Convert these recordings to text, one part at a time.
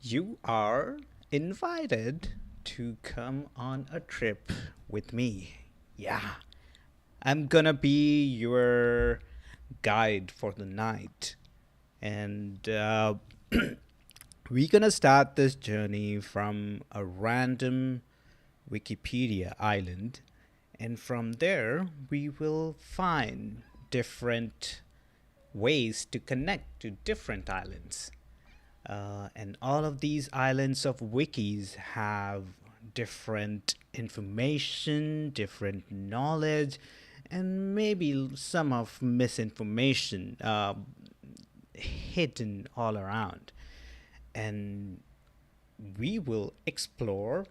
You are invited to come on a trip with me. Yeah, I'm gonna be your guide for the night. And we're gonna start this journey from a random Wikipedia island. And from there, we will find different ways to connect to different islands. And all of these islands of wikis have different information, different knowledge, and maybe some of misinformation hidden all around. And we will explore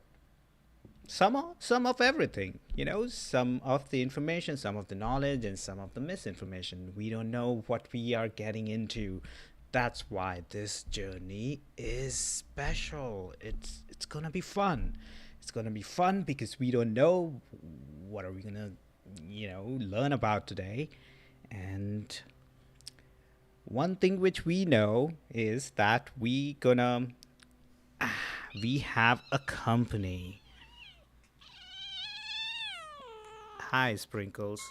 some of everything, some of the information, some of the knowledge, and some of the misinformation. We don't know what we are getting into. That's why this journey is special. It's gonna be fun. It's gonna be fun because we don't know what are we gonna learn about today. And one thing which we know is that we have a company. Hi, Sprinkles.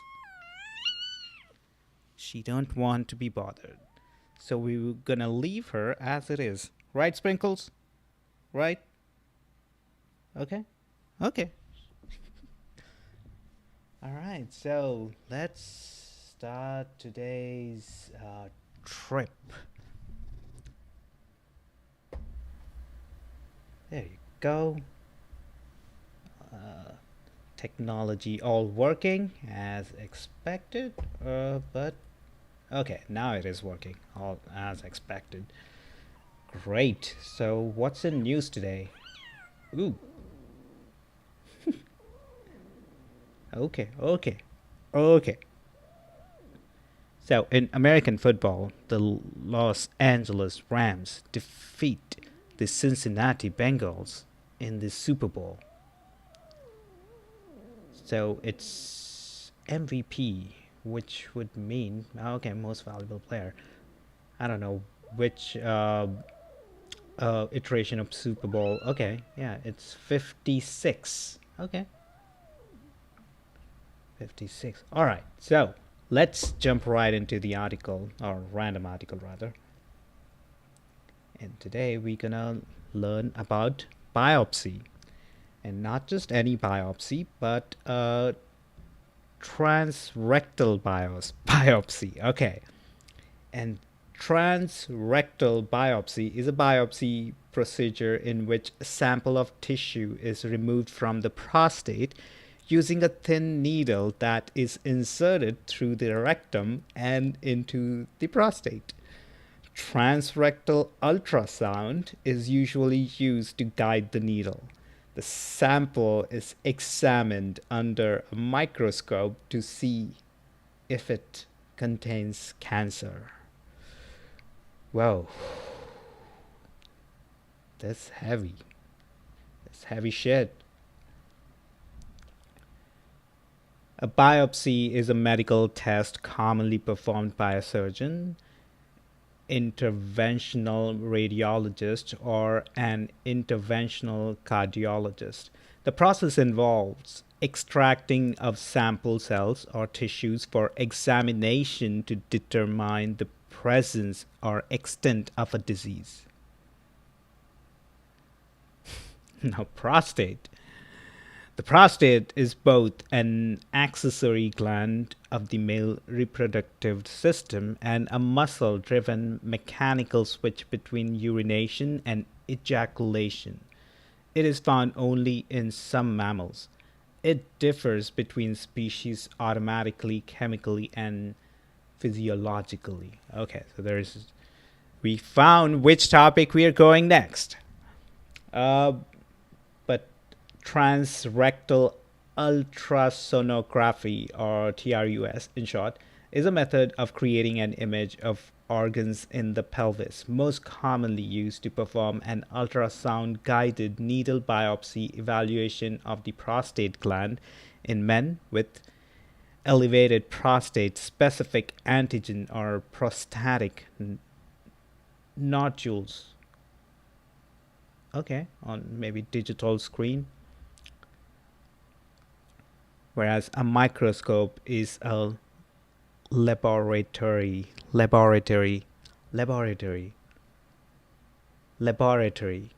She don't want to be bothered. So we're gonna leave her as it is. Right, Sprinkles? Right? Okay? Okay. Alright, so let's start today's trip. There you go. Technology all working as expected, but okay, now it is working all as expected. Great. So, what's in news today? Ooh. Okay. Okay. So, in American football, the Los Angeles Rams defeat the Cincinnati Bengals in the Super Bowl. So, it's MVP, which would mean, okay, most valuable player. I don't know which iteration of Super Bowl. Okay, yeah, it's 56. Okay, 56. All right, so let's jump right into the article, or random article rather. And today we're gonna learn about biopsy. And not just any biopsy, but transrectal biopsy. Okay. And transrectal biopsy is a biopsy procedure in which a sample of tissue is removed from the prostate using a thin needle that is inserted through the rectum and into the prostate. Transrectal ultrasound is usually used to guide the needle. The sample is examined under a microscope to see if it contains cancer. Whoa, that's heavy. That's heavy shit. A biopsy is a medical test commonly performed by a surgeon, interventional radiologist, or an interventional cardiologist. The process involves extracting of sample cells or tissues for examination to determine the presence or extent of a disease. Now, prostate. The prostate is both an accessory gland of the male reproductive system and a muscle driven mechanical switch between urination and ejaculation. It is found only in some mammals. It differs between species automatically, chemically, and physiologically. Okay, so we found which topic we are going next. But transrectal ultrasonography, or TRUS in short, is a method of creating an image of organs in the pelvis, most commonly used to perform an ultrasound guided needle biopsy evaluation of the prostate gland in men with elevated prostate specific antigen or prostatic nodules. Okay, on maybe digital screen, whereas a microscope is a laboratory, laboratory, laboratory, laboratory.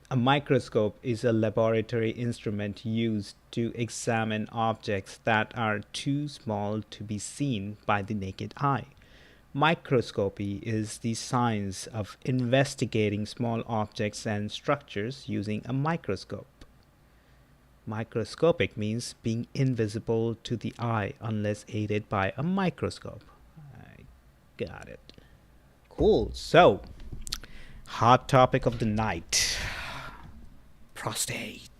A microscope is a laboratory instrument used to examine objects that are too small to be seen by the naked eye. Microscopy is the science of investigating small objects and structures using a microscope. Microscopic means being invisible to the eye unless aided by a microscope. I got it. Cool. So, hot topic of the night, prostate.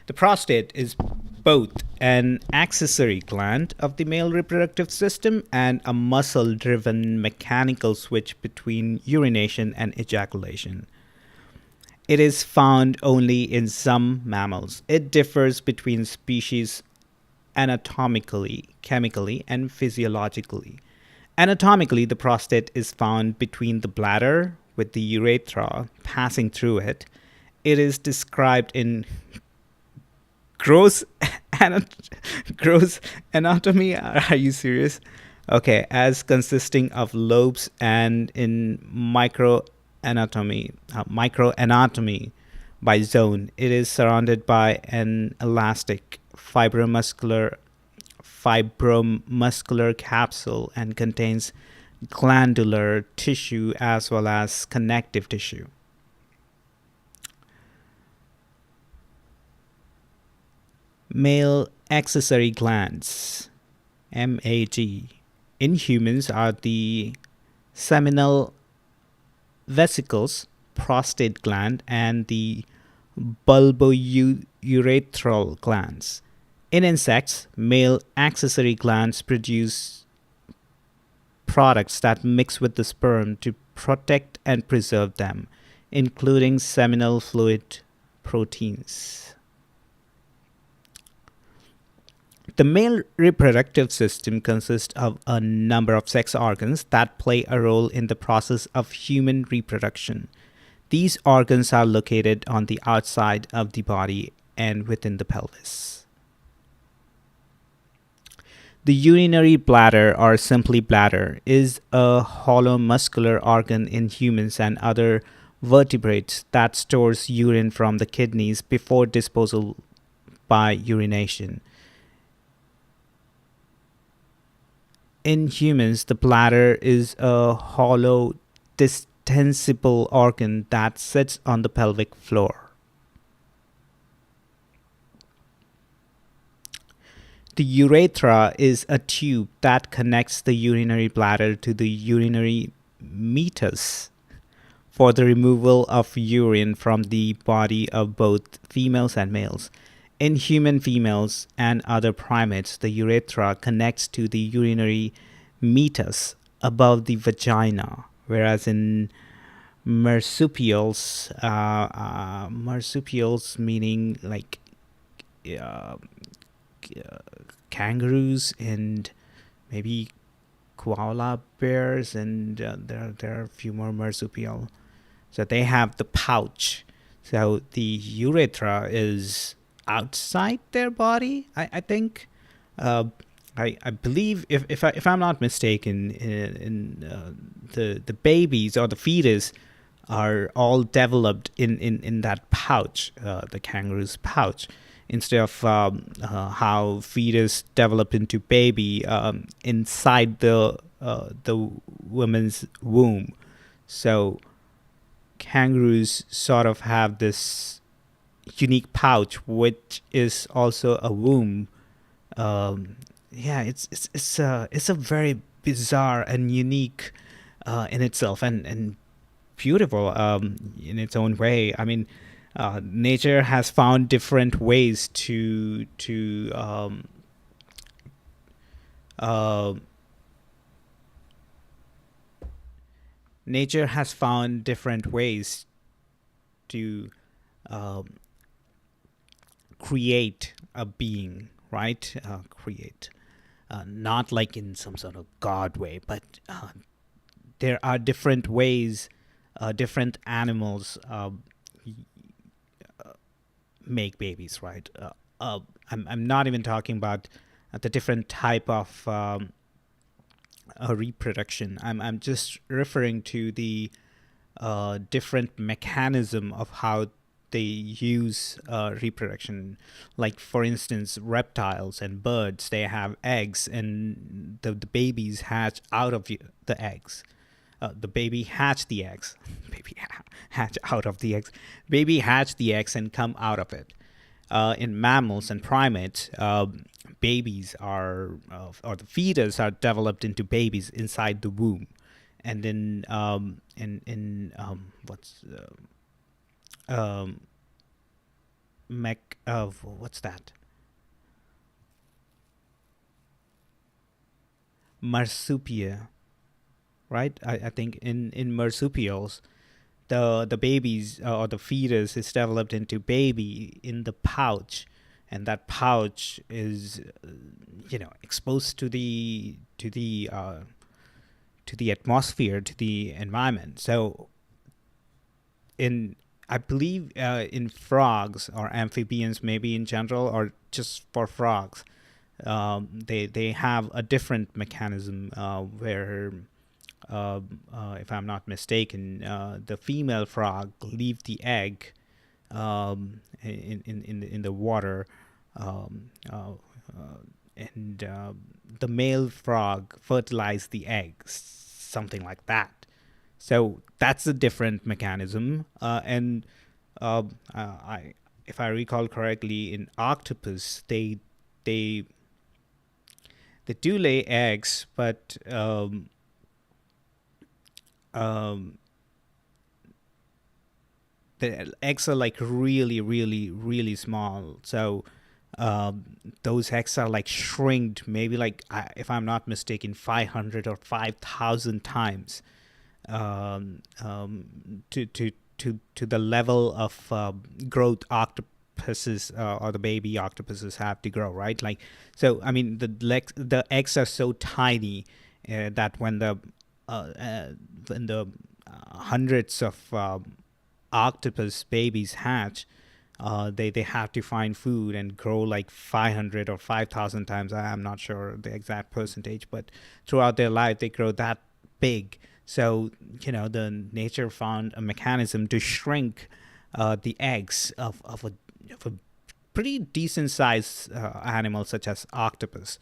The prostate is both an accessory gland of the male reproductive system and a muscle driven mechanical switch between urination and ejaculation. It is found only in some mammals. It differs between species anatomically, chemically, and physiologically. Anatomically, the prostate is found between the bladder with the urethra passing through it. It is described in gross, gross anatomy. Are you serious? Okay, as consisting of lobes, and in microanatomy by zone, it is surrounded by an elastic fibromuscular capsule and contains glandular tissue as well as connective tissue. Male accessory glands, MAG, in humans are the seminal vesicles, prostate gland, and the bulbourethral glands. In insects, male accessory glands produce products that mix with the sperm to protect and preserve them, including seminal fluid proteins. The male reproductive system consists of a number of sex organs that play a role in the process of human reproduction. These organs are located on the outside of the body and within the pelvis. The urinary bladder, or simply bladder, is a hollow muscular organ in humans and other vertebrates that stores urine from the kidneys before disposal by urination. In humans, the bladder is a hollow, distensible organ that sits on the pelvic floor. The urethra is a tube that connects the urinary bladder to the urinary meatus for the removal of urine from the body of both females and males. In human females and other primates, the urethra connects to the urinary meatus above the vagina, whereas in marsupials, marsupials meaning like uh, kangaroos and maybe koala bears, and there are a few more marsupial. So they have the pouch. So the urethra is outside their body, I think. I believe, if I'm not mistaken, the babies or the fetus are all developed in that pouch, the kangaroo's pouch, instead of how fetus develop into baby inside the woman's womb. So kangaroos sort of have this unique pouch, which is also a womb. Yeah, it's a very bizarre and unique in itself, and beautiful in its own way. I mean, nature has found different ways to uh, nature has found different ways to um, create a being, right? Create, not like in some sort of god way, but there are different ways different animals make babies, right? I'm not even talking about the different type of reproduction. I'm just referring to the different mechanism of how they use reproduction. Like, for instance, reptiles and birds, they have eggs, and the babies hatch out of the eggs. The baby hatch the eggs. Baby hatch out of the eggs. Baby hatch the eggs and come out of it. In mammals and primates, babies are, or the fetus are developed into babies inside the womb, and then what's that? Marsupia, right? I think in marsupials, the babies or the fetus is developed into baby in the pouch, and that pouch is exposed to the atmosphere, to the environment. So in I believe in frogs or amphibians, maybe in general, or just for frogs, they have a different mechanism where, if I'm not mistaken, the female frog leave the egg in the water, and the male frog fertilize the eggs, something like that. So that's a different mechanism, and if I recall correctly, in octopus they do lay eggs, but the eggs are like really, really, really small. So those eggs are like shrinked, maybe like, if I'm not mistaken, 500 or 5,000 times to the level of growth octopuses or the baby octopuses have to grow, right? Like, so I mean, the eggs are so tiny that when the hundreds of octopus babies hatch, they have to find food and grow like 500 or 5,000 times. I'm not sure the exact percentage, but throughout their life they grow that big. So the nature found a mechanism to shrink the eggs of a pretty decent sized animal such as octopus.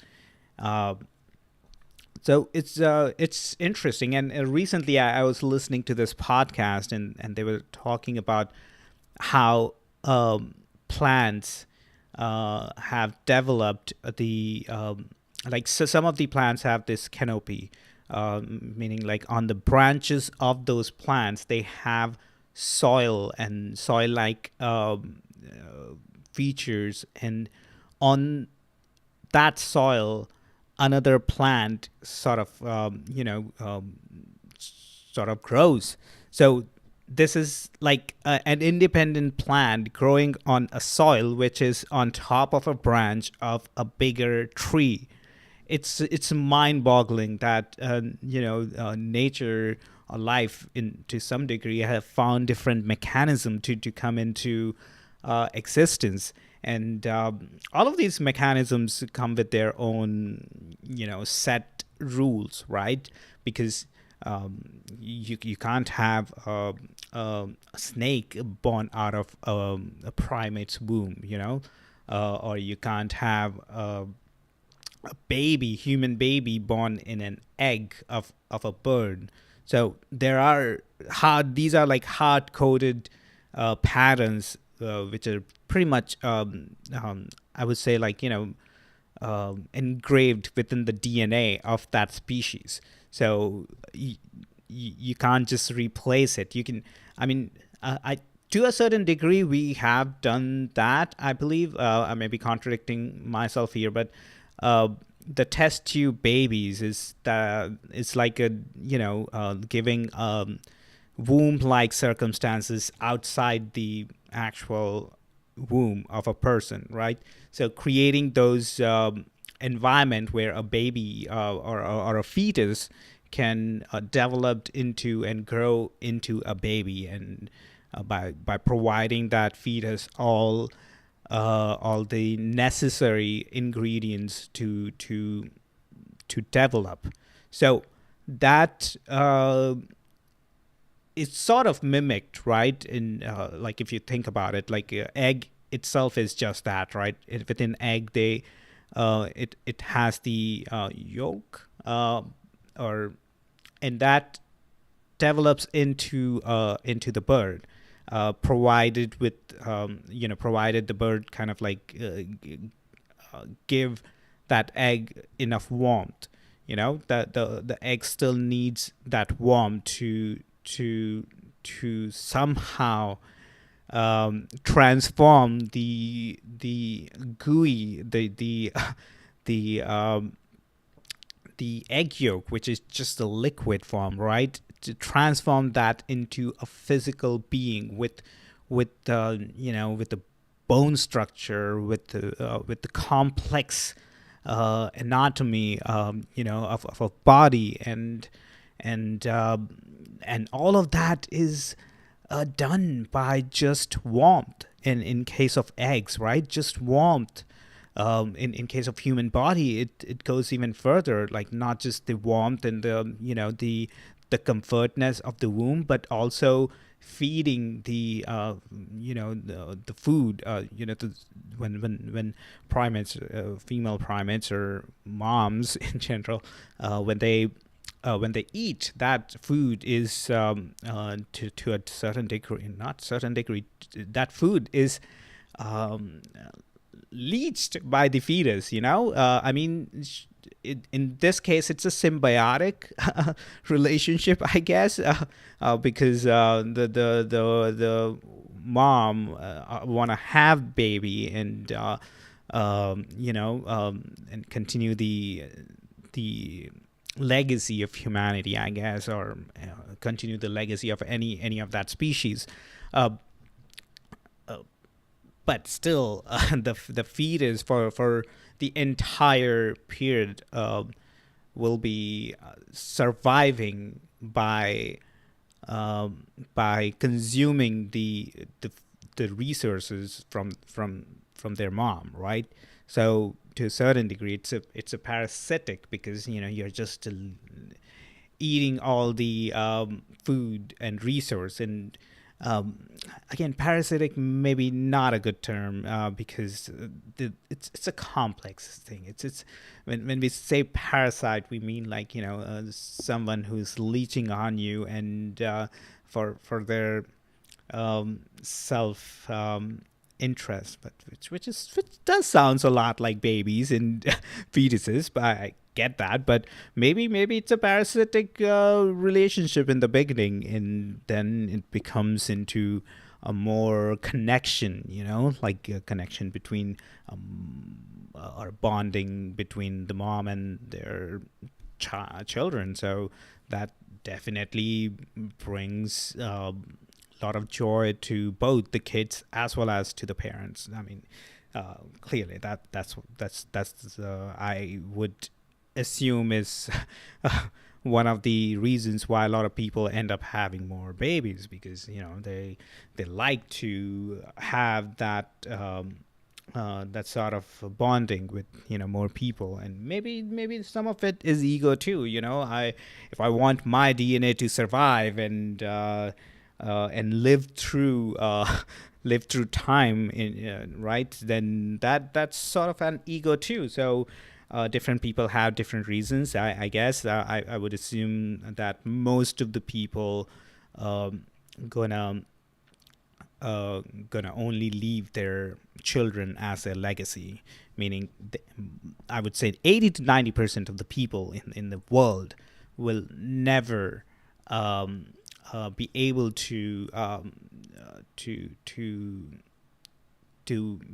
So it's interesting. And recently I was listening to this podcast, and they were talking about how plants have developed so some of the plants have this canopy, meaning like on the branches of those plants they have soil and soil-like features, and on that soil another plant sort of grows. So this is like an independent plant growing on a soil which is on top of a branch of a bigger tree. It's mind-boggling that nature or life, to some degree, have found different mechanism to come into existence. And all of these mechanisms come with their own set rules, right? Because you can't have a snake born out of a primate's womb, or you can't have a human baby born in an egg of a bird. So these are like hard-coded patterns, which are pretty much, I would say, like, engraved within the DNA of that species. So you can't just replace it. You can, to a certain degree, we have done that, I believe. I may be contradicting myself here, but the test tube babies it's like giving womb-like circumstances outside the actual womb of a person, right? So creating those environment where a baby or a fetus can develop into and grow into a baby, and by providing that fetus all the necessary ingredients to develop. So that it's sort of mimicked, right? In like if you think about it, like egg itself is just that, right? Within egg, it has the yolk, or and that develops into the bird, provided with provided the bird kind of like give that egg enough warmth. That the egg still needs that warmth to somehow transform the gooey the the egg yolk, which is just a liquid form, right? To transform that into a physical being with the bone structure, with the complex anatomy, of a body, and all of that is done by just warmth. In case of eggs, right? Just warmth. In case of human body, it goes even further, like not just the warmth and the comfortness of the womb, but also feeding the food, when primates, female primates or moms in general, when they eat, that food is to a certain degree, not certain degree, that food is um, leached by the fetus. I mean, in this case, it's a symbiotic relationship, I guess, because the mom want to have baby and and continue the legacy of humanity, I guess, or continue the legacy of any of that species. Uh, but still, the fetus for the entire period will be surviving by consuming the resources from their mom, right? So to a certain degree, it's a parasitic, because you're just eating all the food and resource. And again, parasitic maybe not a good term, because it's a complex thing. It's when we say parasite, we mean like someone who's leeching on you, and for their self interest, but which does sounds a lot like babies and fetuses, but I get that. But maybe it's a parasitic relationship in the beginning, and then it becomes into a more connection, like a connection between or bonding between the mom and their children. So that definitely brings lot of joy to both the kids as well as to the parents. I mean, clearly that's I would assume is one of the reasons why a lot of people end up having more babies, because they like to have that that sort of bonding with more people. And maybe some of it is ego too. If I want my DNA to survive and live through live through time, right, then that's sort of an ego too. So different people have different reasons, I guess. I would assume that most of the people gonna gonna only leave their children as a legacy, meaning I would say 80 to 90% of the people in the world will never be able to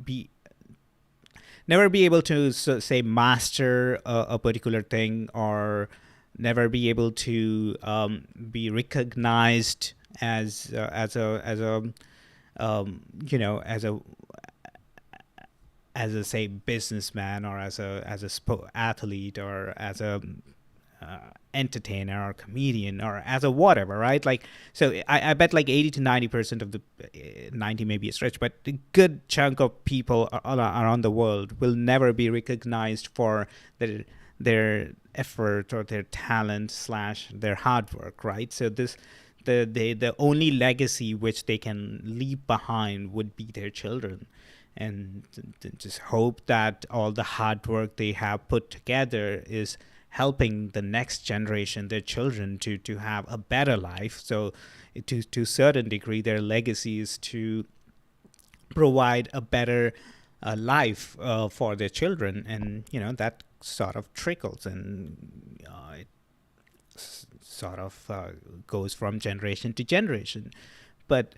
be never be able to say master a particular thing, or never be able to be recognized as a as a say businessman, or as a athlete, or as a entertainer or comedian or as a whatever, right? Like, so I bet like 80 to 90% of the 90 maybe a stretch, but a good chunk of people around the world will never be recognized for their effort or their talent slash their hard work, right? So the only legacy which they can leave behind would be their children, and just hope that all the hard work they have put together is helping the next generation, their children, to have a better life. So to a certain degree, their legacy is to provide a better life for their children, and that sort of trickles, and it sort of goes from generation to generation. But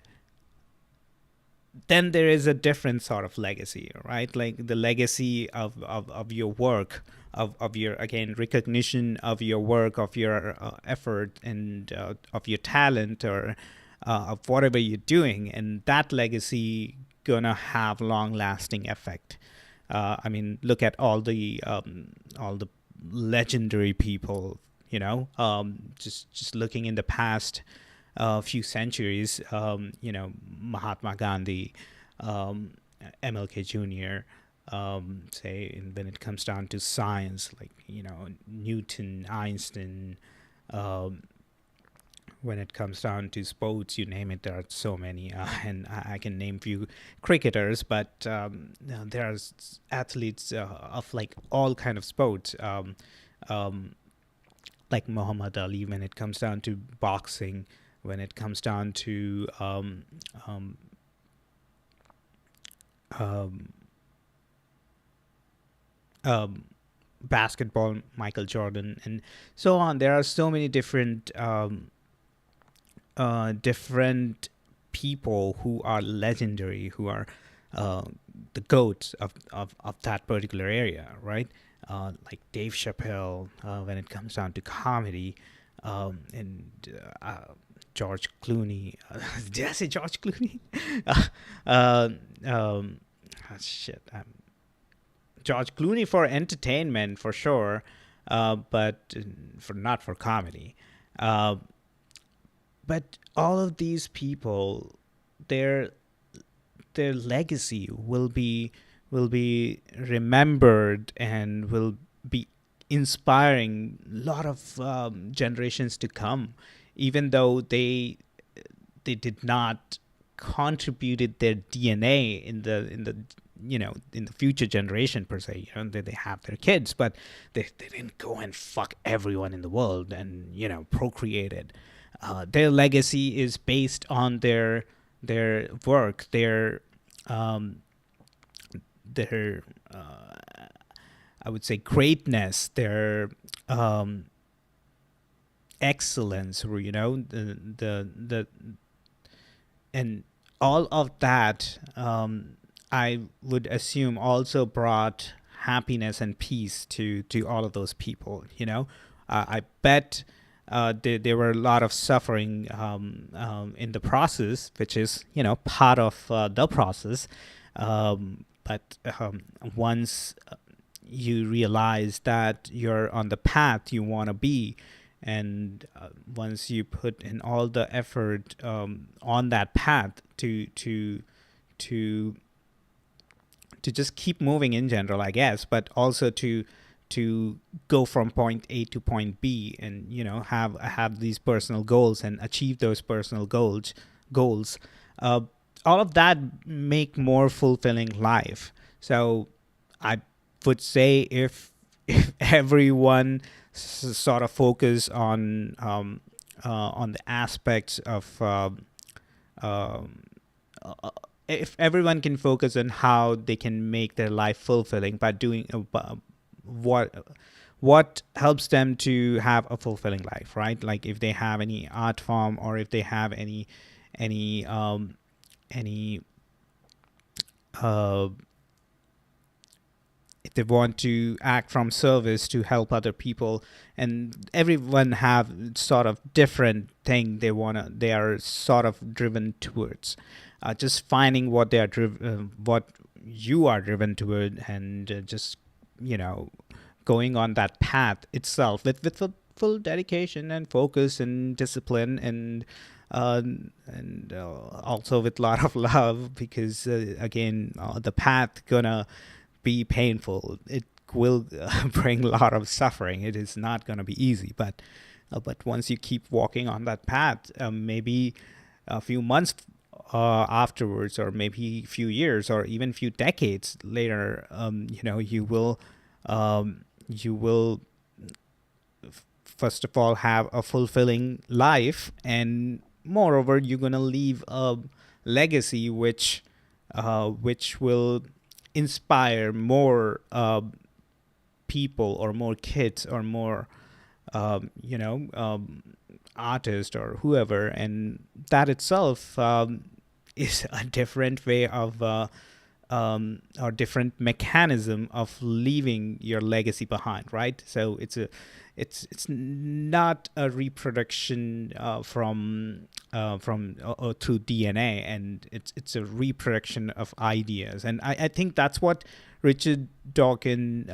then there is a different sort of legacy, right? Like the legacy of your work, of your, again, recognition of your work, of your effort, and of your talent, or of whatever you're doing. And that legacy gonna have long lasting effect. I mean, look at all the legendary people, just looking in the past few centuries, Mahatma Gandhi, MLK Jr., say, when it comes down to science, like, Newton, Einstein, when it comes down to sports, you name it, there are so many. And I can name few cricketers, but there are athletes of like all kind of sports. Like Muhammad Ali, when it comes down to boxing, when it comes down to basketball, Michael Jordan, and so on. There are so many different different people who are legendary, who are the goats of that particular area, right? Like Dave Chappelle, when it comes down to comedy, and George Clooney. Did I say George Clooney? Shit. George Clooney for entertainment, for sure, but not for comedy. But all of these people, their legacy will be remembered and will be inspiring a lot of generations to come, even though they did not contributed their DNA in the in the future generation per se. They have their kids, but they didn't go and fuck everyone in the world and procreated. Their legacy is based on their work, their I would say greatness, their excellence, or the and all of that, I would assume, also brought happiness and peace to all of those people. I bet there were a lot of suffering in the process, which is part of the process. But once you realize that you're on the path you want to be, and once you put in all the effort on that path to just keep moving in general, I guess, but also to go from point A to point B, and have these personal goals and achieve those personal goals. All of that make more fulfilling life. So I would say if everyone sort of focus on the aspects of if everyone can focus on how they can make their life fulfilling by doing what helps them to have a fulfilling life, right? Like if they have any art form, or if they have any if they want to act from service to help other people, and everyone have sort of different thing they are sort of driven towards. Just finding what they are what you are driven toward, and just going on that path itself with a full dedication and focus and discipline, uh, and also with a lot of love, because again, the path gonna be painful. It will bring a lot of suffering. It is not gonna be easy, but once you keep walking on that path, maybe a few months afterwards, or maybe a few years, or even a few decades later, you will first of all have a fulfilling life, and moreover, you're gonna leave a legacy which will inspire more people, or more kids, or more artist, or whoever, and that itself is a different way of or different mechanism of leaving your legacy behind, right? So it's not a reproduction from through DNA, and it's a reproduction of ideas, and I think that's what Richard Dawkins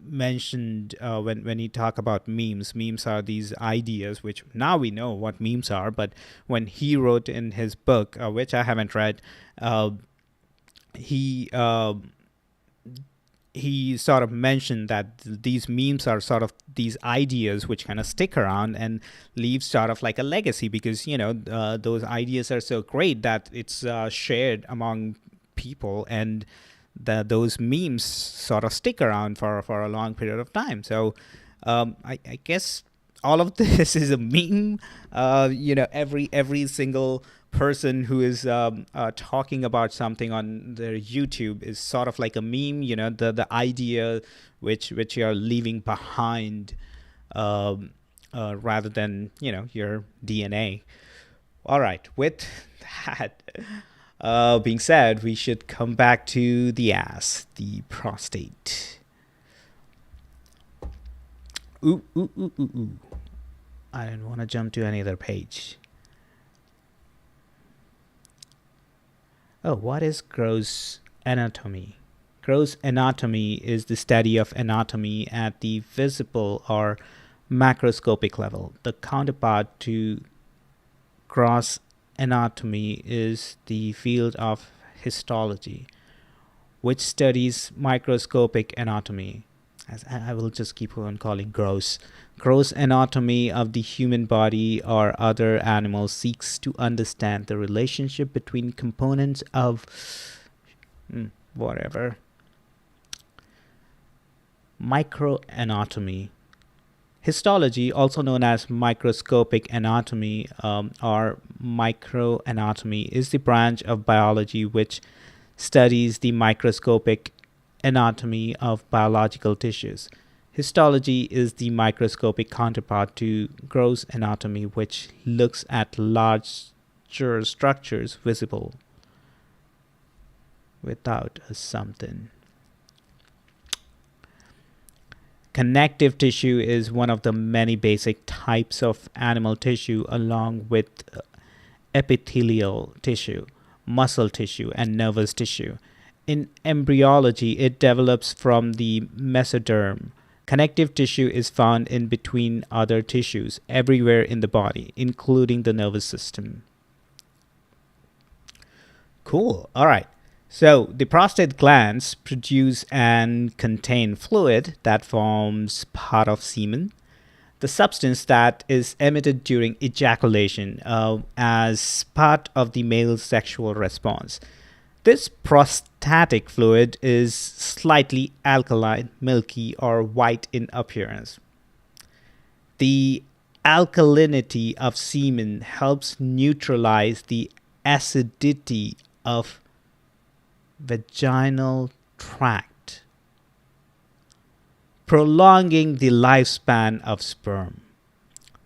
mentioned when he talked about memes. Memes are these ideas, which now we know what memes are, but when he wrote in his book, which I haven't read, he he sort of mentioned that these memes are sort of these ideas which kind of stick around and leave sort of like a legacy, because those ideas are so great that it's shared among people, and those memes sort of stick around for a long period of time. So I guess all of this is a meme. Every single person who is talking about something on their YouTube is sort of like a meme. The idea which you're leaving behind, rather than your DNA. All right, with that being said, we should come back to the ass, the prostate. Ooh, ooh, ooh, ooh, ooh. I didn't want to jump to any other page. Oh, what is gross anatomy? Gross anatomy is the study of anatomy at the visible or macroscopic level. The counterpart to gross anatomy is the field of histology, which studies microscopic anatomy. As I will just keep on calling gross. Gross anatomy of the human body or other animals seeks to understand the relationship between components of whatever. Microanatomy. Histology, also known as microscopic anatomy or microanatomy, is the branch of biology which studies the microscopic anatomy of biological tissues. Histology is the microscopic counterpart to gross anatomy, which looks at larger structures visible without a something. Connective tissue is one of the many basic types of animal tissue, along with epithelial tissue, muscle tissue, and nervous tissue. In embryology, it develops from the mesoderm. Connective tissue is found in between other tissues everywhere in the body, including the nervous system. Cool. All right. So the prostate glands produce and contain fluid that forms part of semen, the substance that is emitted during ejaculation as part of the male's sexual response. This prostatic fluid is slightly alkaline, milky, or white in appearance. The alkalinity of semen helps neutralize the acidity of vaginal tract, prolonging the lifespan of sperm.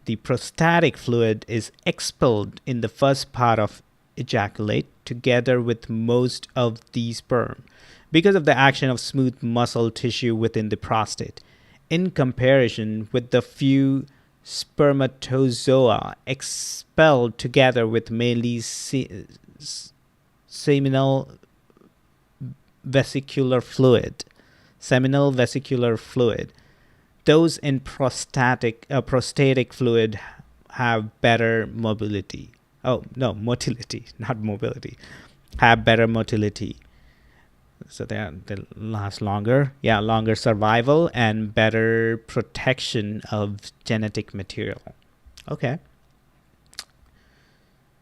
The prostatic fluid is expelled in the first part of ejaculate together with most of the sperm because of the action of smooth muscle tissue within the prostate. In comparison with the few spermatozoa expelled together with mainly seminal vesicular fluid. those in prostatic fluid have better mobility. Oh, no, motility, not mobility. Have better motility. So they last longer. Yeah, longer survival and better protection of genetic material. Okay.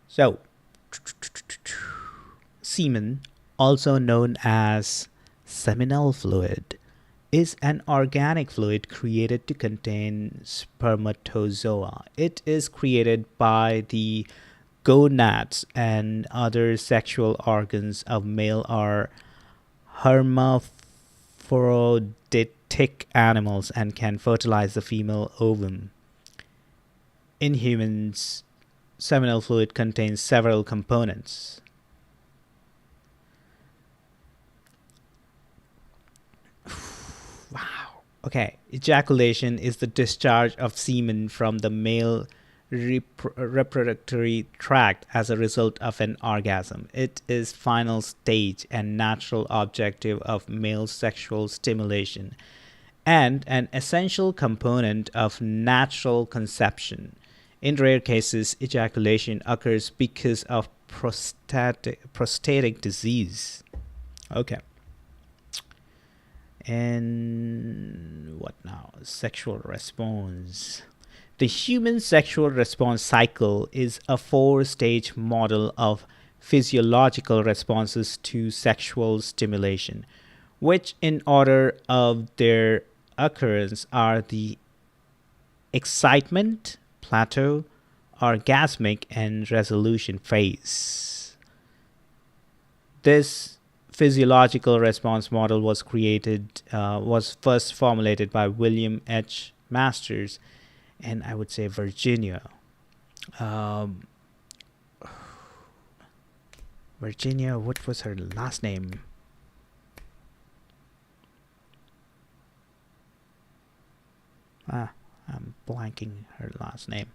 So, semen, also known as seminal fluid, is an organic fluid created to contain spermatozoa. It is created by the gonads and other sexual organs of male or hermaphroditic animals and can fertilize the female ovum. In humans, seminal fluid contains several components. Wow. Okay. Ejaculation is the discharge of semen from the male reproductory tract as a result of an orgasm. It is final stage and natural objective of male sexual stimulation and an essential component of natural conception. In rare cases, ejaculation occurs because of prostatic disease. Okay. And what now? Sexual response. The human sexual response cycle is a four-stage model of physiological responses to sexual stimulation, which in order of their occurrence are the excitement, plateau, orgasmic, and resolution phase. This physiological response model was first formulated by William H. Masters and I would say Virginia. Virginia, what was her last name? I'm blanking her last name.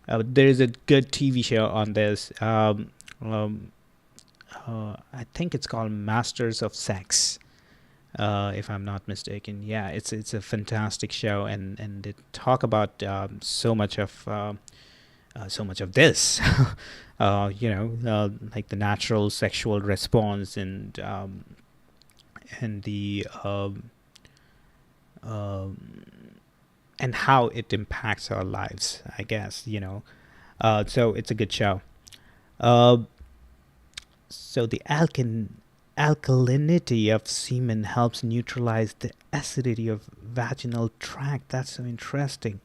There is a good TV show on this. I think it's called Masters of Sex, if I'm not mistaken. Yeah, it's a fantastic show, and they talk about so much of this. Like the natural sexual response and the and how it impacts our lives, I guess, so it's a good show. So the alkalinity of semen helps neutralize the acidity of vaginal tract. That's so interesting.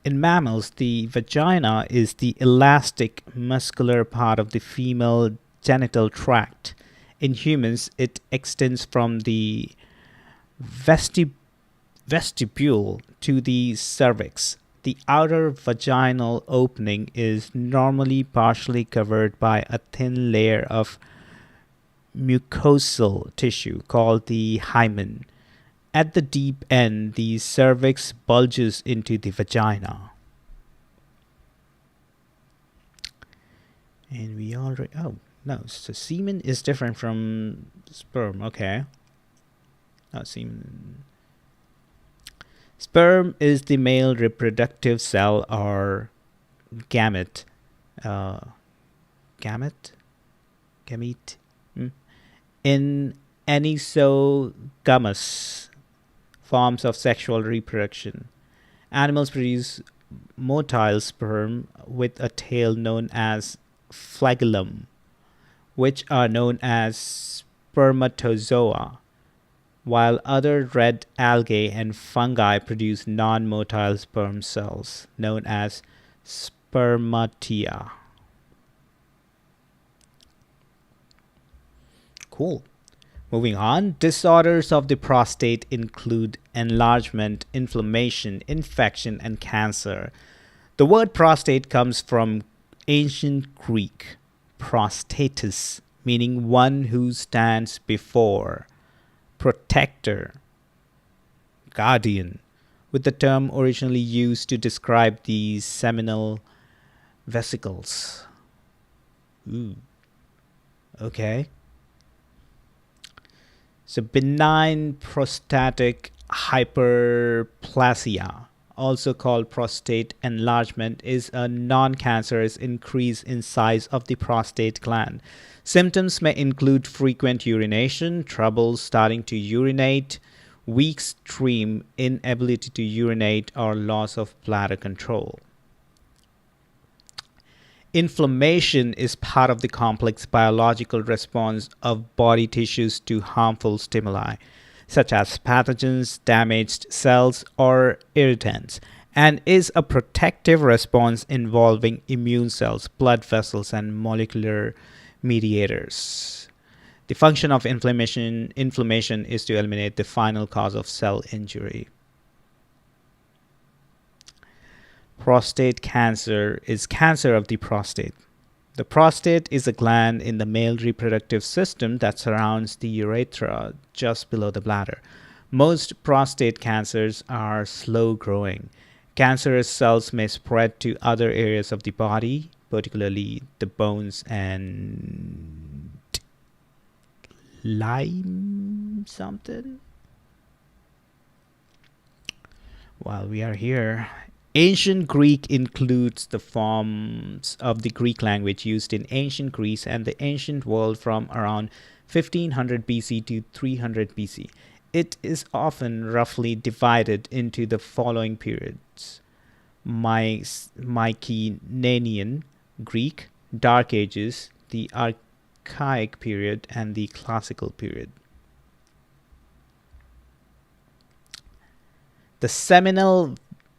In mammals, the vagina is the elastic muscular part of the female genital tract. In humans, it extends from the vestibule to the cervix. The outer vaginal opening is normally partially covered by a thin layer of mucosal tissue called the hymen. At the deep end, the cervix bulges into the vagina. And we already... Oh, no. So semen is different from sperm. Okay. No, semen... Sperm is the male reproductive cell or gamete. Gamete? In anisogamy forms of sexual reproduction. Animals produce motile sperm with a tail known as flagellum, which are known as spermatozoa, while other red algae and fungi produce non-motile sperm cells known as spermatia. Cool. Moving on, disorders of the prostate include enlargement, inflammation, infection, and cancer. The word prostate comes from ancient Greek prostatus, meaning one who stands before, protector, guardian, with the term originally used to describe the seminal vesicles. Ooh. Okay. So benign prostatic Hyperplasia, also called prostate enlargement, is a non-cancerous increase in size of the prostate gland. Symptoms may include frequent urination, trouble starting to urinate, weak stream, inability to urinate, or loss of bladder control. Inflammation is part of the complex biological response of body tissues to harmful stimuli, such as pathogens, damaged cells, or irritants, and is a protective response involving immune cells, blood vessels, and molecular mediators. The function of inflammation is to eliminate the final cause of cell injury. Prostate cancer is cancer of the prostate. The prostate is a gland in the male reproductive system that surrounds the urethra just below the bladder. Most prostate cancers are slow growing. Cancerous cells may spread to other areas of the body, particularly the bones and lime something. While we are here, Ancient Greek includes the forms of the Greek language used in ancient Greece and the ancient world from around 1500 BC to 300 BC. It is often roughly divided into the following periods: Mycenaean Greek, Dark Ages, the Archaic period, and the Classical period. The seminal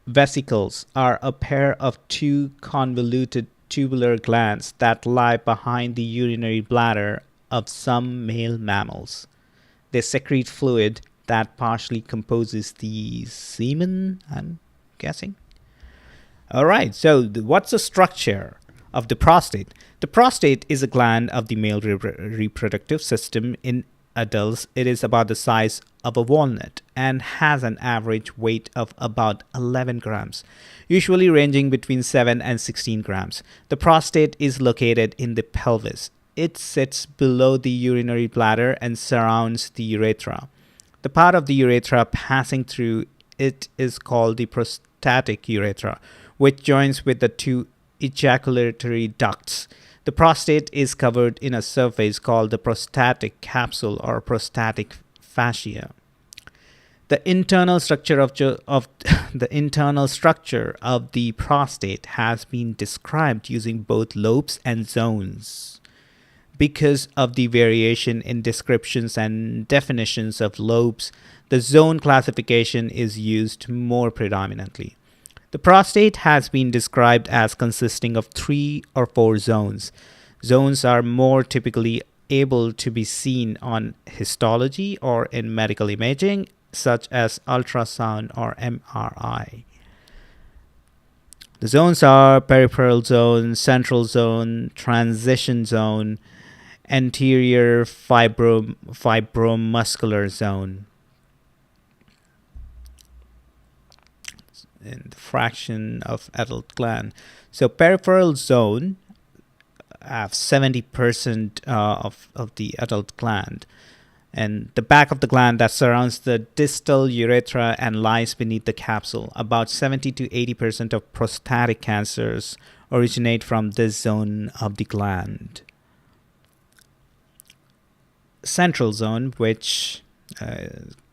vesicles are a pair of two convoluted tubular glands that lie behind the urinary bladder of some male mammals. They secrete fluid that partially composes the semen, I'm guessing. All right, so what's the structure of the prostate? The prostate is a gland of the male reproductive system. In adults, it is about the size of a walnut and has an average weight of about 11 grams, usually ranging between 7 and 16 grams. The prostate is located in the pelvis. It sits below the urinary bladder and surrounds the urethra. The part of the urethra passing through it is called the prostatic urethra, which joins with the two ejaculatory ducts. The prostate is covered in a surface called the prostatic capsule or prostatic fascia. The internal structure of the internal structure of the prostate has been described using both lobes and zones. Because of the variation in descriptions and definitions of lobes, the zone classification is used more predominantly. The prostate has been described as consisting of 3 or 4 zones. Zones are more typically able to be seen on histology or in medical imaging, such as ultrasound or MRI. The zones are peripheral zone, central zone, transition zone, anterior fibromuscular zone. In the fraction of adult gland. So peripheral zone have 70% of the adult gland, and the back of the gland that surrounds the distal urethra and lies beneath the capsule. About 70 to 80% of prostatic cancers originate from this zone of the gland. Central zone, which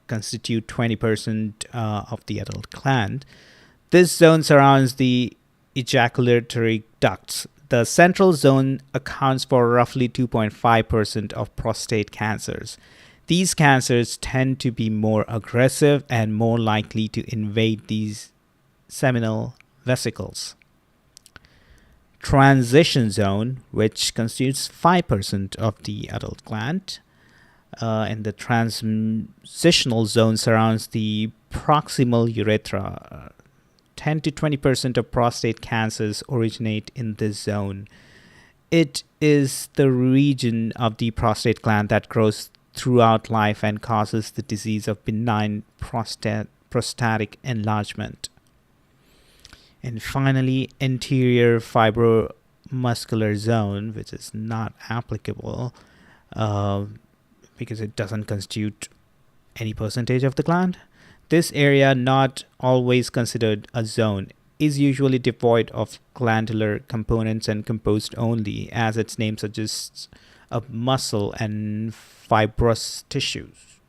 constitute 20% of the adult gland. This zone surrounds the ejaculatory ducts. The central zone accounts for roughly 2.5% of prostate cancers. These cancers tend to be more aggressive and more likely to invade these seminal vesicles. Transition zone, which constitutes 5% of the adult gland, and the transitional zone surrounds the proximal urethra. 10 to 20% of prostate cancers originate in this zone. It is the region of the prostate gland that grows throughout life and causes the disease of benign prostatic enlargement. And finally, anterior fibromuscular zone, which is not applicable because it doesn't constitute any percentage of the gland. This area, not always considered a zone, is usually devoid of glandular components and composed only, as its name suggests, of muscle and fibrous tissues.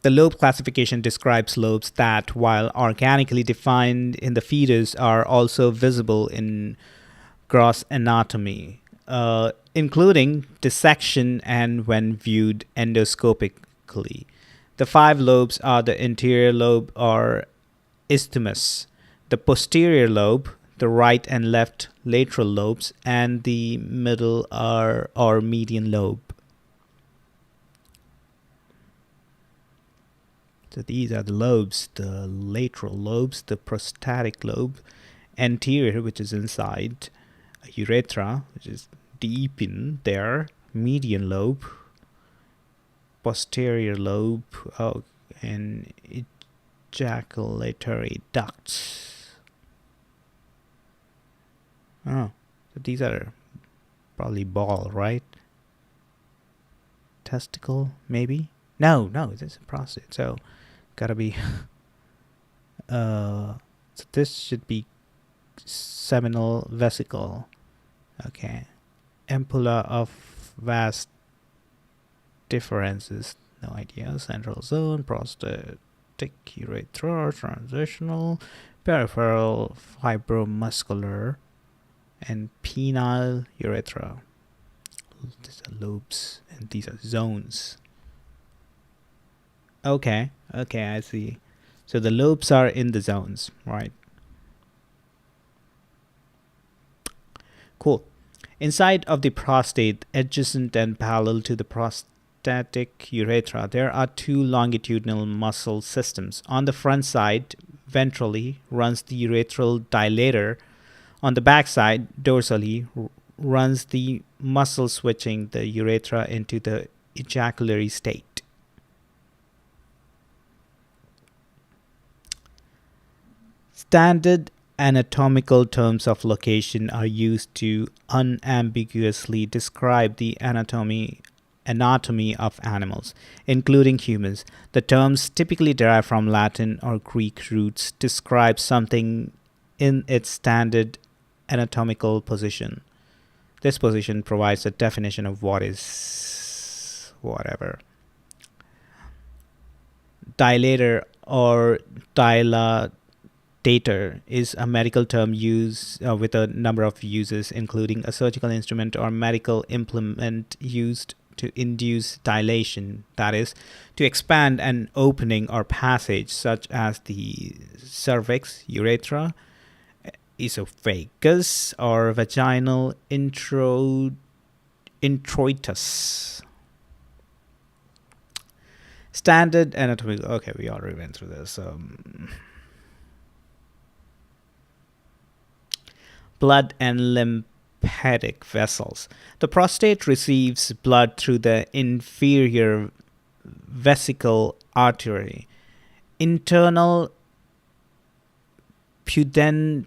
The lobe classification describes lobes that, while organically defined in the fetus, are also visible in gross anatomy, including dissection and when viewed endoscopically. The five lobes are the anterior lobe or isthmus, the posterior lobe, the right and left lateral lobes, and the middle or median lobe. So these are the lobes: the lateral lobes, the prostatic lobe, anterior, which is inside, urethra, which is deep in there, median lobe, posterior lobe, and ejaculatory ducts. Oh, so these are probably ball, right? Testicle, maybe? No, this is a prostate. So, gotta be. So this should be seminal vesicle. Okay. Ampulla of vast differences. No idea. Central zone, prostatic urethra, transitional, peripheral, fibromuscular, and penile urethra. These are lobes, and these are zones. Okay, I see. So the lobes are in the zones, right? Cool. Inside of the prostate, adjacent and parallel to the prostatic urethra, there are two longitudinal muscle systems. On the front side, ventrally, runs the urethral dilator. On the back side, dorsally, runs the muscle switching the urethra into the ejaculatory state. Standard anatomical terms of location are used to unambiguously describe the anatomy of animals, including humans. The terms, typically derived from Latin or Greek roots, describe something in its standard anatomical position. This position provides a definition of what is whatever. Dilator or dilatator is a medical term used with a number of uses, including a surgical instrument or medical implement used to induce dilation, that is, to expand an opening or passage, such as the cervix, urethra, esophagus, or vaginal introitus. Standard anatomy. Okay, we already went through this. Blood and lymphatic vessels. The prostate receives blood through the inferior vesical artery, internal pudendal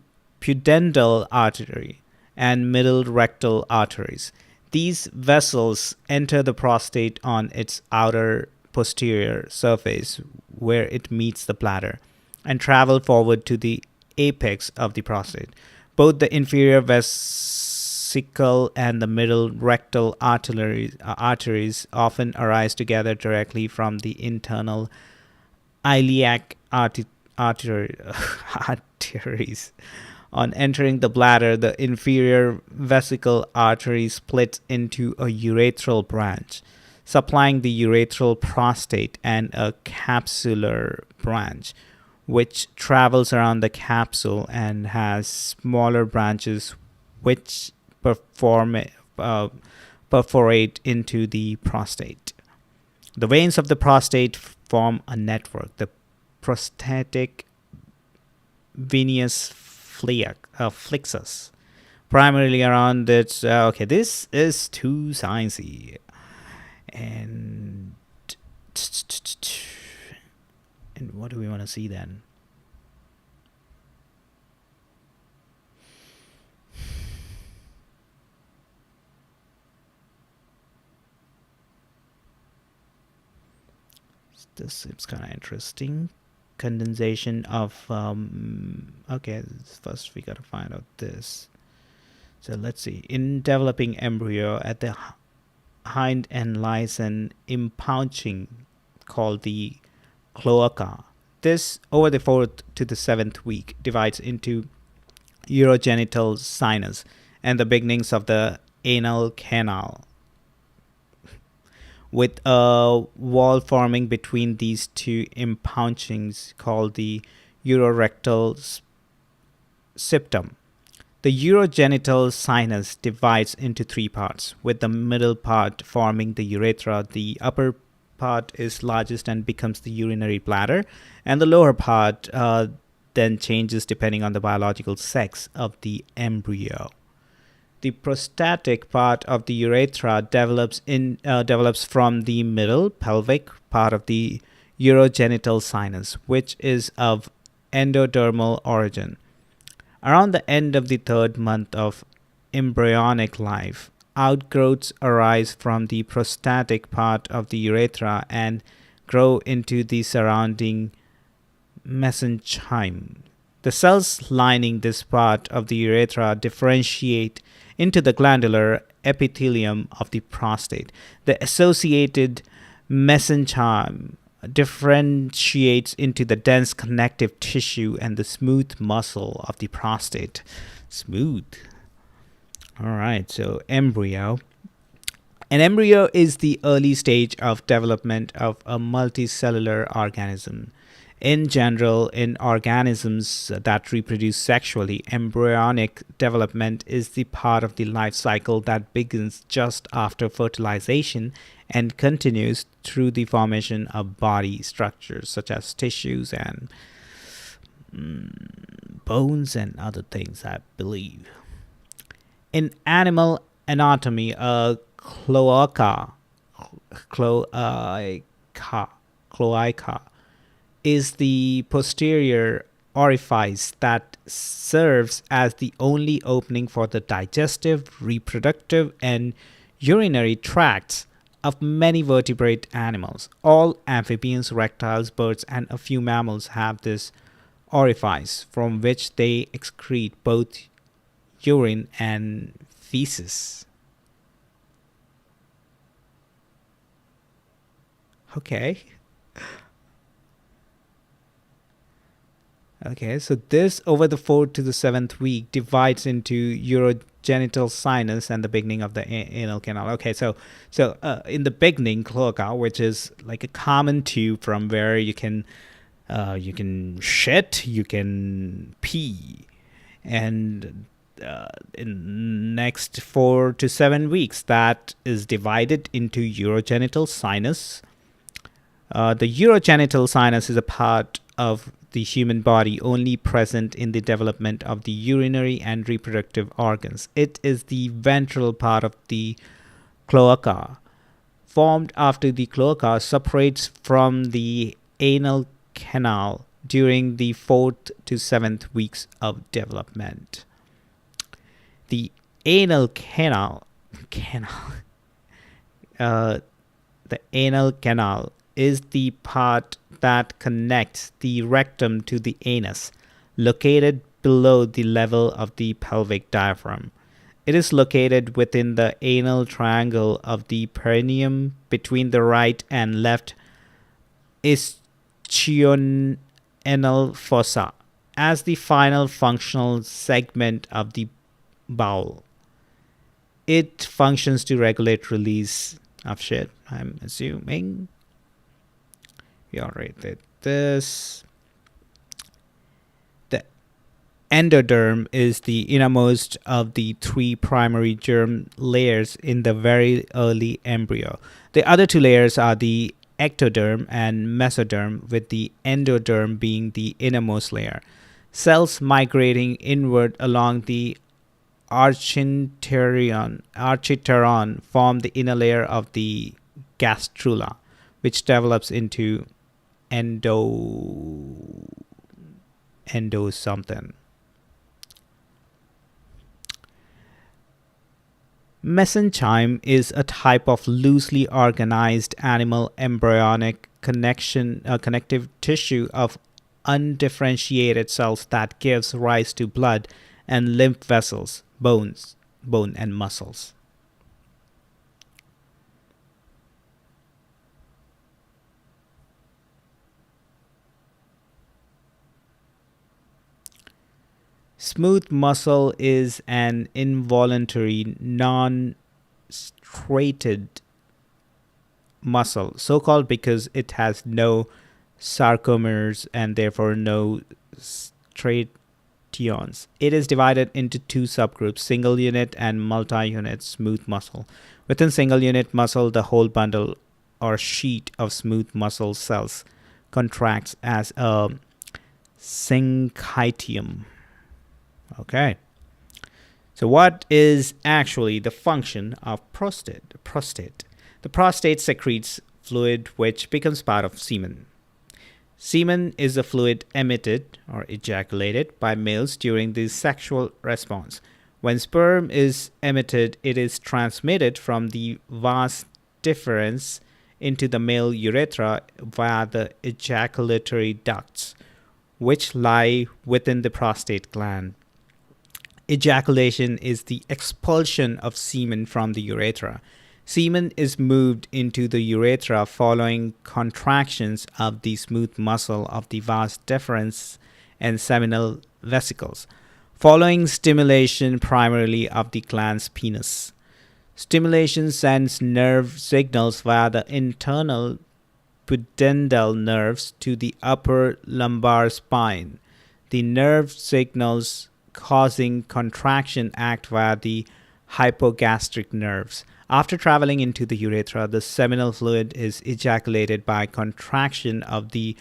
artery, and middle rectal arteries. These vessels enter the prostate on its outer posterior surface, where it meets the bladder, and travel forward to the apex of the prostate. Both the inferior vesicle and the middle rectal arteries often arise together directly from the internal iliac arteries. On entering the bladder, the inferior vesicle artery splits into a urethral branch, supplying the urethral prostate, and a capsular branch, which travels around the capsule and has smaller branches which perforate into the prostate. The veins of the prostate form a network, the prostatic venous flexus, primarily around its. Okay, this is too sciencey. And what do we want to see then? This seems kind of interesting. Condensation of okay, first we gotta find out this. So let's see. In developing embryo, at the hind end lies an impouching called the cloaca. This, over the 4th to the 7th week, divides into urogenital sinus and the beginnings of the anal canal, with a wall forming between these two impouchings called the urorectal septum. The urogenital sinus divides into 3 parts, with the middle part forming the urethra. The upper part is largest and becomes the urinary bladder, and the lower part then changes depending on the biological sex of the embryo. The prostatic part of the urethra develops from the middle pelvic part of the urogenital sinus, which is of endodermal origin. Around the end of the 3rd month of embryonic life, outgrowths arise from the prostatic part of the urethra and grow into the surrounding mesenchyme. The cells lining this part of the urethra differentiate into the glandular epithelium of the prostate. The associated mesenchyme differentiates into the dense connective tissue and the smooth muscle of the prostate. Smooth. All right, so embryo. An embryo is the early stage of development of a multicellular organism. In general, in organisms that reproduce sexually, embryonic development is the part of the life cycle that begins just after fertilization and continues through the formation of body structures such as tissues and bones and other things, I believe. In animal anatomy, a cloaca is the posterior orifice that serves as the only opening for the digestive, reproductive, and urinary tracts of many vertebrate animals. All amphibians, reptiles, birds, and a few mammals have this orifice from which they excrete both urine and feces. Okay. Okay, so this over the 4th to the 7th week divides into urogenital sinus and the beginning of the anal canal. Okay, so in the beginning, cloaca, which is like a common tube from where you can shit, you can pee, and in next 4 to 7 weeks, that is divided into urogenital sinus. The urogenital sinus is a part of the human body only present in the development of the urinary and reproductive organs. It is the ventral part of the cloaca, formed after the cloaca separates from the anal canal during the 4th to 7th weeks of development. The anal canal the anal canal is the part that connects the rectum to the anus, located below the level of the pelvic diaphragm. It is located within the anal triangle of the perineum between the right and left ischial fossa, as the final functional segment of the bowel. It functions to regulate release of shit, I'm assuming. We already did this. The endoderm is the innermost of the 3 primary germ layers in the very early embryo. The other 2 layers are the ectoderm and mesoderm, with the endoderm being the innermost layer. Cells migrating inward along the architeron form the inner layer of the gastrula, which develops into endo something. Mesenchyme is a type of loosely organized animal embryonic connective tissue of undifferentiated cells that gives rise to blood and lymph vessels, bone and muscles. Smooth muscle is an involuntary, non-striated muscle, so called because it has no sarcomeres and therefore no striations. It is divided into two subgroups, single unit and multi-unit smooth muscle. Within single unit muscle, the whole bundle or sheet of smooth muscle cells contracts as a syncytium. Okay. So what is actually the function of prostate? The prostate secretes fluid which becomes part of semen. Semen is a fluid emitted or ejaculated by males during the sexual response. When sperm is emitted, it is transmitted from the vas deferens into the male urethra via the ejaculatory ducts, which lie within the prostate gland. Ejaculation is the expulsion of semen from the urethra. Semen is moved into the urethra following contractions of the smooth muscle of the vas deferens and seminal vesicles, following stimulation primarily of the glans penis. Stimulation sends nerve signals via the internal pudendal nerves to the upper lumbar spine. The nerve signals causing contraction act via the hypogastric nerves. After traveling into the urethra, the seminal fluid is ejaculated by contraction of the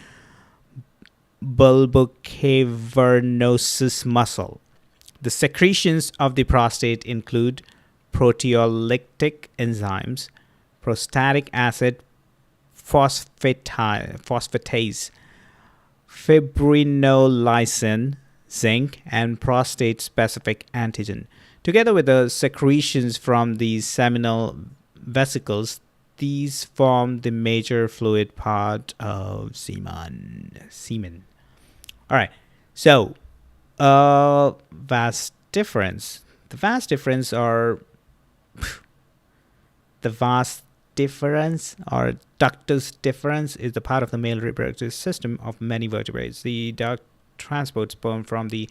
bulbocavernosus muscle. The secretions of the prostate include proteolytic enzymes, prostatic acid phosphatase, fibrinolysin, zinc, and prostate-specific antigen. Together with the secretions from the seminal vesicles, these form the major fluid part of semen. All right. So, vas difference. The vas difference or ductus deferens is the part of the male reproductive system of many vertebrates. The duct transports sperm from the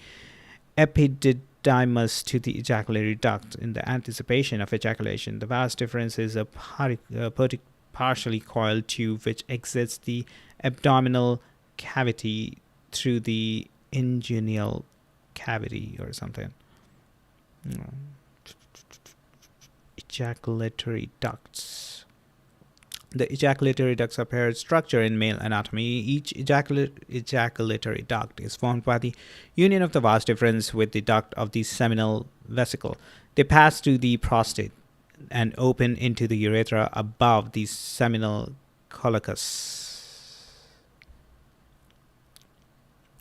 epididymis to the ejaculatory duct in the anticipation of ejaculation. The vas deferens is a partially coiled tube which exits the abdominal cavity through the inguinal cavity or something. Ejaculatory ducts. The ejaculatory ducts are paired structure in male anatomy. Each ejaculatory duct is formed by the union of the vas deferens with the duct of the seminal vesicle. They pass through the prostate and open into the urethra above the seminal collicus.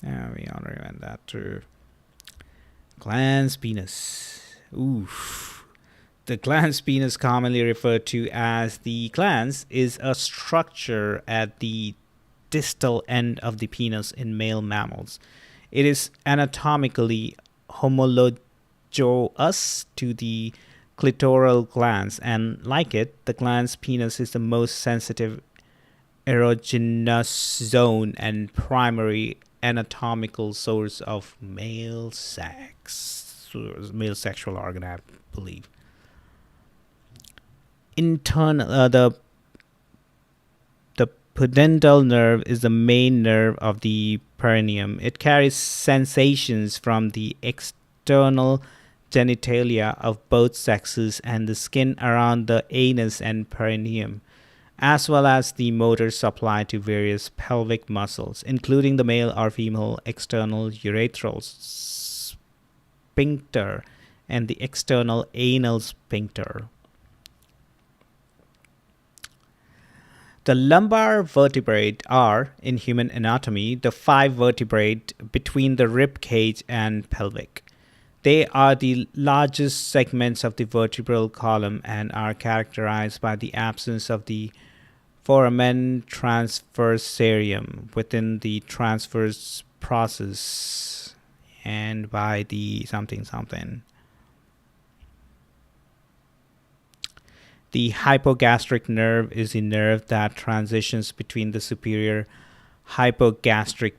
We already went that through. Glans penis. Oof. The glans penis, commonly referred to as the glans, is a structure at the distal end of the penis in male mammals. It is anatomically homologous to the clitoral glans, and like it, the glans penis is the most sensitive erogenous zone and primary anatomical source of male sex, male sexual organ, I believe. The pudendal nerve is the main nerve of the perineum. It carries sensations from the external genitalia of both sexes and the skin around the anus and perineum, as well as the motor supply to various pelvic muscles, including the male or female external urethral sphincter and the external anal sphincter. The lumbar vertebrae are, in human anatomy, the 5 vertebrae between the rib cage and pelvic. They are the largest segments of the vertebral column and are characterized by the absence of the foramen transversarium within the transverse process and by the something something. The hypogastric nerve is a nerve that transitions between the superior hypogastric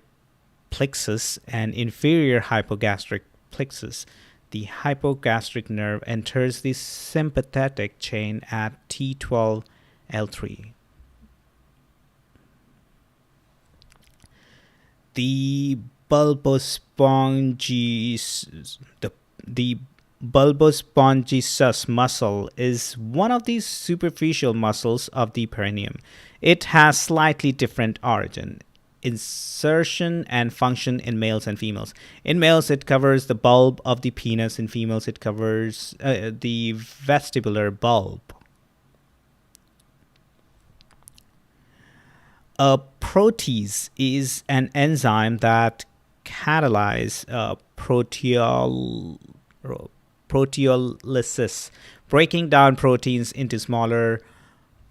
plexus and inferior hypogastric plexus. The hypogastric nerve enters the sympathetic chain at T12L3. The bulbospongisus muscle is one of the superficial muscles of the perineum. It has slightly different origin, insertion, and function in males and females. In males, it covers the bulb of the penis. In females, it covers the vestibular bulb. A protease is an enzyme that catalyzes proteolysis, breaking down proteins into smaller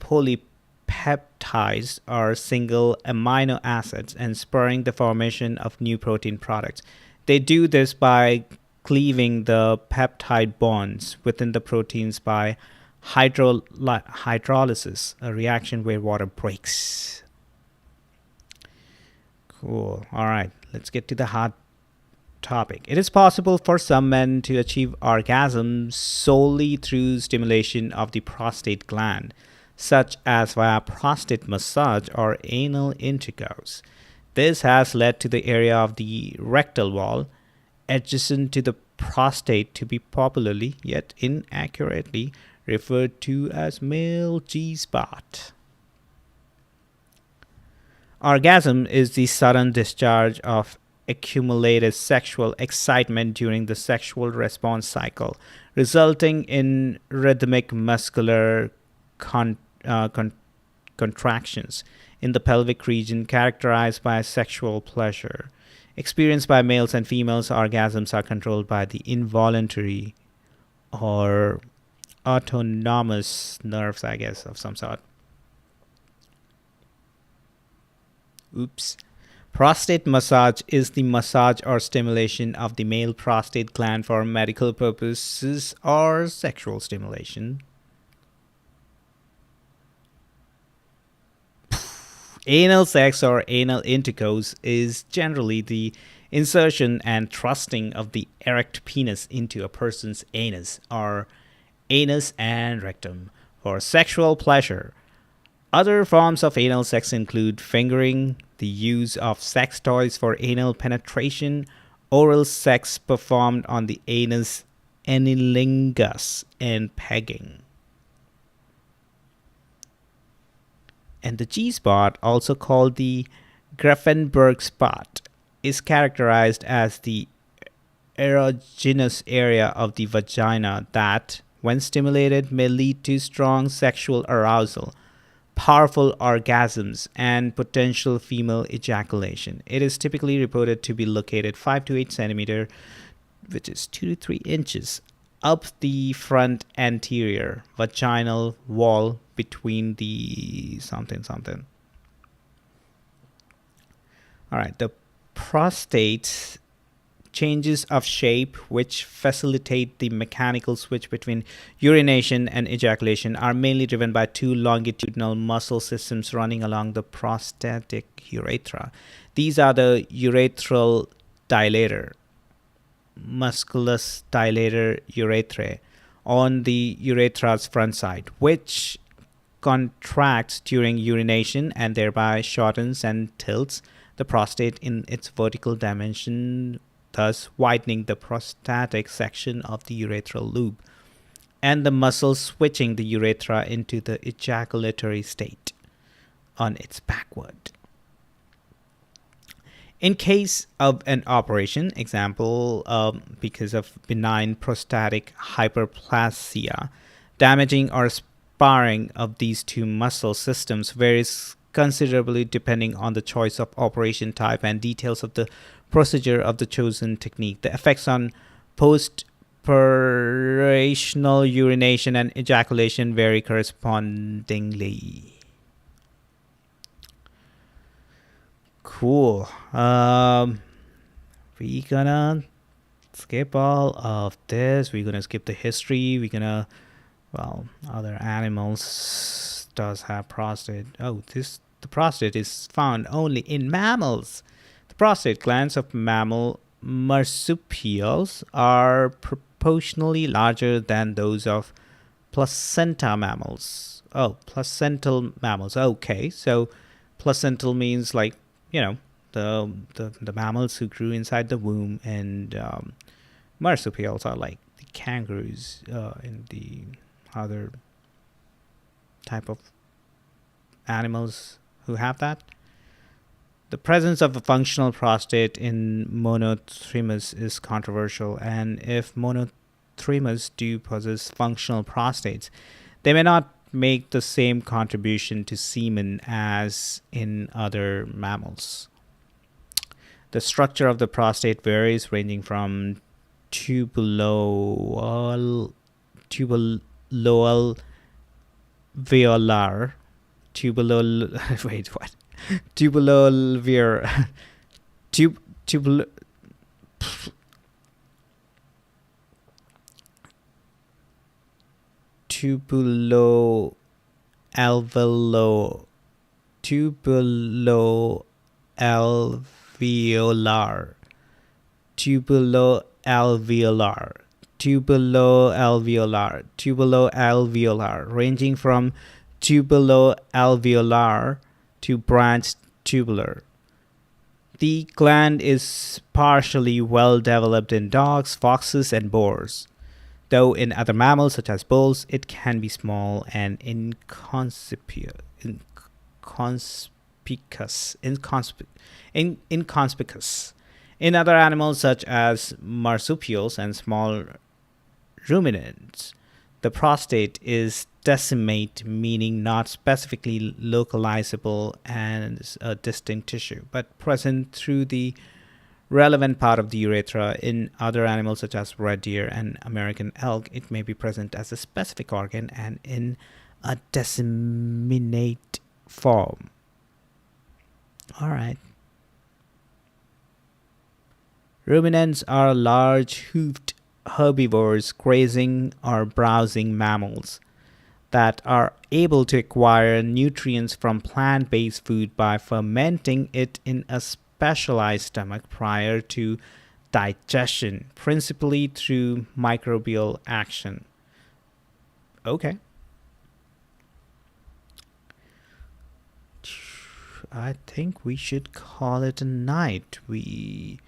polypeptides or single amino acids and spurring the formation of new protein products. They do this by cleaving the peptide bonds within the proteins by hydrolysis, a reaction where water breaks. Cool. All right, let's get to the hot topic. It is possible for some men to achieve orgasm solely through stimulation of the prostate gland, such as via prostate massage or anal intercourse. This has led to the area of the rectal wall adjacent to the prostate to be popularly, yet inaccurately, referred to as male G-spot. Orgasm is the sudden discharge of accumulated sexual excitement during the sexual response cycle, resulting in rhythmic muscular contractions in the pelvic region characterized by sexual pleasure. Experienced by males and females, orgasms are controlled by the involuntary or autonomous nerves, I guess, of some sort. Prostate massage is the massage or stimulation of the male prostate gland for medical purposes or sexual stimulation. Anal sex or anal intercourse is generally the insertion and thrusting of the erect penis into a person's anus or anus and rectum for sexual pleasure. Other forms of anal sex include fingering, the use of sex toys for anal penetration, oral sex performed on the anus anilingus, and pegging. And the G-spot, also called the Grafenberg spot, is characterized as the erogenous area of the vagina that, when stimulated, may lead to strong sexual arousal, powerful orgasms, and potential female ejaculation. It is typically reported to be located 5 to 8 centimeters, which is 2 to 3 inches, up the front anterior vaginal wall between the something. All right, the prostate changes of shape which facilitate the mechanical switch between urination and ejaculation are mainly driven by two longitudinal muscle systems running along the prostatic urethra. These are the urethral dilator, musculus dilator urethrae, on the urethra's front side, which contracts during urination and thereby shortens and tilts the prostate in its vertical dimension, thus widening the prostatic section of the urethral loop, and the muscle switching the urethra into the ejaculatory state on its backward. In case of an operation, example, because of benign prostatic hyperplasia, damaging or sparring of these two muscle systems varies considerably depending on the choice of operation type and details of the procedure of the chosen technique. The effects on post-operational urination and ejaculation vary correspondingly. Cool. We gonna skip all of this. We're gonna skip the history. We're gonna, well, other animals does have prostate. Oh, the prostate is found only in mammals. The prostate glands of mammal marsupials are proportionally larger than those of placenta mammals. Oh, placental mammals. Okay, so placental means like, you know, the mammals who grew inside the womb, and marsupials are like the kangaroos and the other type of animals who have that. The presence of a functional prostate in monotremes is controversial, and if monotremes do possess functional prostates, they may not make the same contribution to semen as in other mammals. The structure of the prostate varies, ranging from tubuloalveolar wait, what? Tubuloalveolar tub tubul tubuloalveolar tubuloalveolar tubuloalveolar tubuloalveolar, ranging from tubuloalveolar to branched tubular. The gland is partially well developed in dogs, foxes, and boars, though in other mammals such as bulls it can be small and inconspicuous. In other animals such as marsupials and small ruminants, the prostate is decimate, meaning not specifically localizable and a distinct tissue, but present through the relevant part of the urethra. In other animals such as red deer and American elk, it may be present as a specific organ and in a disseminate form. All right. Ruminants are large hoofed herbivores, grazing or browsing mammals that are able to acquire nutrients from plant-based food by fermenting it in a specialized stomach prior to digestion, principally through microbial action. Okay. I think we should call it a night. We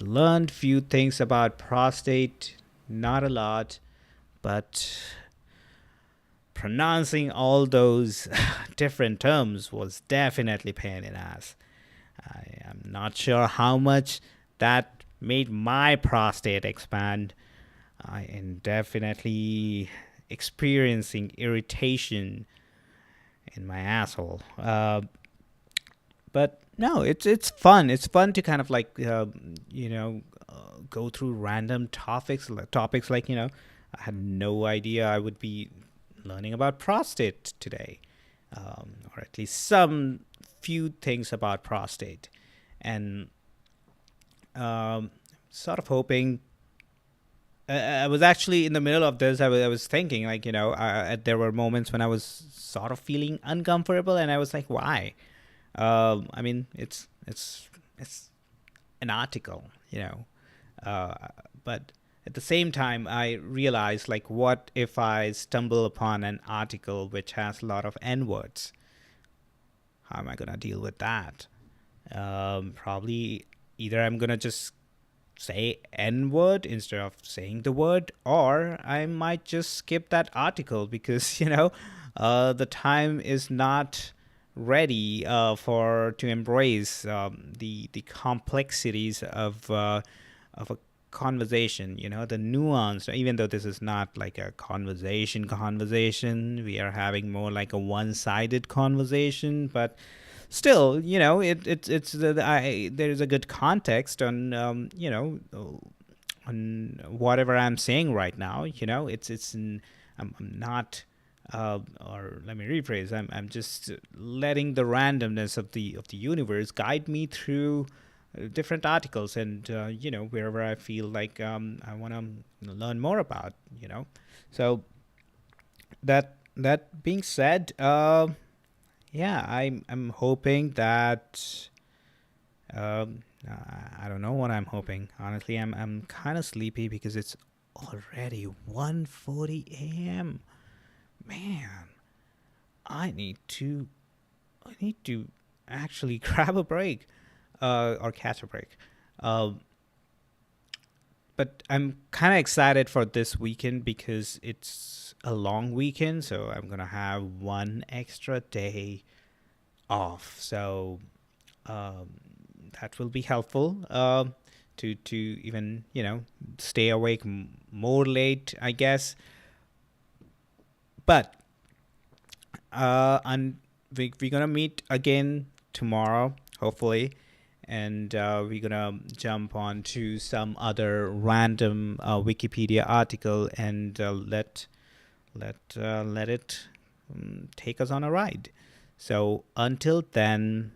learned few things about prostate, not a lot, but pronouncing all those different terms was definitely pain in the ass. I am not sure how much that made my prostate expand. I am definitely experiencing irritation in my asshole. But no, it's fun. It's fun to kind of like go through random topics like, I had no idea I would be learning about prostate today, or at least some few things about prostate, and sort of hoping. I was actually in the middle of this. I was thinking, like, there were moments when I was sort of feeling uncomfortable, and I was like, why? I mean, it's an article, but at the same time, I realized, like, what if I stumble upon an article which has a lot of N-words? How am I gonna deal with that? Probably either I'm gonna just say N-word instead of saying the word, or I might just skip that article because the time is not ready to embrace the complexities of a conversation, the nuance. Even though this is not like a conversation, we are having more like a one-sided conversation, but still, there is a good context on on whatever I'm saying right now. I'm not Or let me rephrase. I'm just letting the randomness of the universe guide me through different articles, and wherever I feel like I want to learn more about. So that being said, yeah, I'm hoping that. I don't know what I'm hoping. Honestly, I'm kind of sleepy because it's already 1:40 a.m. Man, I need to I need to actually grab a break, or catch a break. Um, but I'm kind of excited for this weekend because it's a long weekend, so I'm gonna have one extra day off. So um, that will be helpful. To even stay awake more late, I guess. But and we're gonna meet again tomorrow, hopefully, and we're gonna jump on to some other random Wikipedia article and let it take us on a ride. So until then,